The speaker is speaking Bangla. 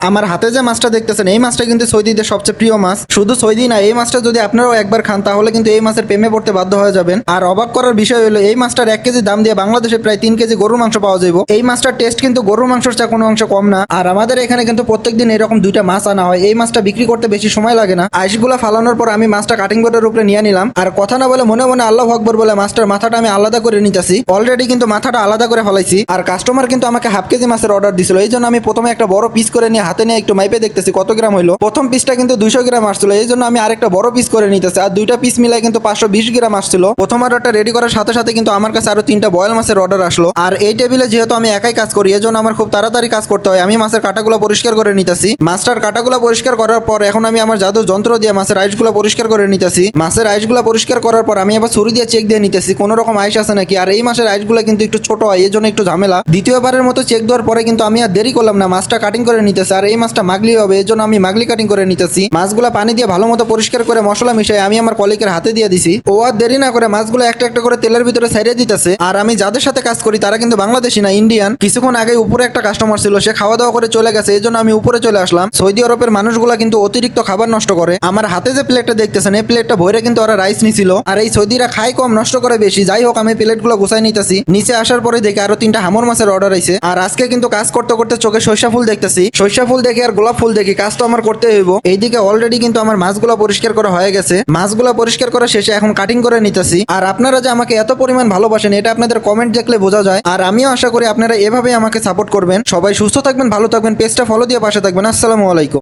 আমার হাতে যে মাছটা দেখতেছেন এই মাছটা কিন্তু সৌদিদের সবচেয়ে প্রিয় মাছ। শুধু সৌদি না, এই মাছটা যদি আপনারাও একবার খান তাহলে কিন্তু এই মাছের প্রেমে পড়তে বাধ্য হয়ে যাবেন। আর অবাক করার বিষয় হলো এই মাছটার 1 কেজি দাম দিয়ে বাংলাদেশে প্রায় 3 কেজি গরুর মাংস পাওয়া যাবে। এই মাছটার টেস্ট কিন্তু গরুর মাংসের চেয়ে কোনো অংশ কম না। আর আমাদের এখানে কিন্তু প্রত্যেকদিন এরকম 2টা মাছ আনা হয়। এই মাছটা বিক্রি করতে বেশি সময় লাগে না। আইসগুলা ফালানোর পর আমি মাছটা কাটিং বোর্ডের উপরে নিয়ে নিলাম। আর কথা না বলে মনে মনে আল্লাহু আকবার বলে মাছটার মাথাটা আমি আলাদা করে নিতেছি। অলরেডি কিন্তু মাথাটা আলাদা করে ফেলাইছি। আর কাস্টমার কিন্তু আমাকে 1/2 কেজি মাছের অর্ডার দিছিল, এই জন্য আমি প্রথমে একটা বড় পিস করে নিয়ে হাতে নিয়ে একটু মাইপে দেখতেছি কত গ্রাম হইলো। প্রথম পিসটা কিন্তু 200 গ্রাম আসছিল, এই জন্য আমি আরেকটা বড় পিস করে নিতেছি। আর 2টা পিস মিলাই কিন্তু 520 গ্রাম আসছিল। প্রথম অর্ডারটা রেডি করার সাথে সাথে কিন্তু আমার কাছে আরো 3টা বয়েল মাছের অর্ডার আসলো। আর এই টেবিলে যেহেতু আমি একাই কাজ করি এই জন্য আমার খুব তাড়াতাড়ি কাজ করতে হয়। আমি মাছের কাটাগুলো পরিষ্কার করে নিতেছি। মাছটার কাটাগুলো পরিষ্কার করার পর এখন আমি আমার জাদু যন্ত্র দিয়ে মাছের আইসগুলো পরিষ্কার করে নিতেছি। মাছের আইসগুলো পরিষ্কার করার পর আমি আবার ছুরি দিয়ে চেক দিয়ে নিতেছি কোন রকম আইস আছে নাকি। আর এই মাছের আইসগুলো কিন্তু একটু ছোট হয়, এই জন্য একটু ঝামেলা। দ্বিতীয়বারের মতো চেক দেওয়ার পরে কিন্তু আমি আর দেরি করলাম না, মাছটা কাটিং করে নিতেছি। আর এই মাছটা মাগলি হবে, এই জন্য আমি মাগলি কাটিং করে নিতেছি। মাছগুলো পানি দিয়ে ভালো মতো পরিষ্কার করে মশলা মিশিয়ে আমি আমার কলিকের হাতে দিয়ে দিছি। ও আর দেরি না করে মাছগুলো একটা একটা করে তেলের ভিতরে ছাড়িয়ে দিতেছে। আর আমি যাদের সাথে কাজ করি তারা কিন্তু বাংলাদেশি না, ইন্ডিয়ান। কিছুক্ষণ আগে উপরে একটা কাস্টমার ছিল, সে খাওয়া দাওয়া করে চলে গেছে, এই জন্য আমি উপরে চলে আসলাম। সৌদি আরবের মানুষগুলা কিন্তু অতিরিক্ত খাবার নষ্ট করে। আমার হাতে যে প্লেটটা দেখতেছেন এই প্লেটটা ভরে কিন্তু ওরা রাইস নিছিল। আর এই সৌদিরা খায় কম নষ্ট করে বেশি। যাই হোক আমি প্লেটগুলো গুছাই নিতেছি। নিচে আসার পরে দেখে আরো 3টা হামর মাছের অর্ডার আইছে। আর আজকে কিন্তু কাজ করতে করতে চোখে সরিষা ফুল দেখতেছি, সরিষা ফুল দেখে আর গোলাপ ফুল দেখি, কাজ তো আমার করতে হইব। এইদিকে অলরেডি কিন্তু আমার মাছগুলো পরিষ্কার করা হয়ে গেছে। মাছগুলো পরিষ্কার করা শেষে এখন কাটিং করে নিতেছি। আর আপনারা যে আমাকে এত পরিমাণ ভালোবাসেন এটা আপনাদের কমেন্ট দেখলে বোঝা যায়। আর আমিও আশা করি আপনারা এভাবেই আমাকে সাপোর্ট করবেন। সবাই সুস্থ থাকবেন, ভালো থাকবেন, পেজটা ফলো দিয়ে পাশে থাকবেন। আসসালামু আলাইকুম।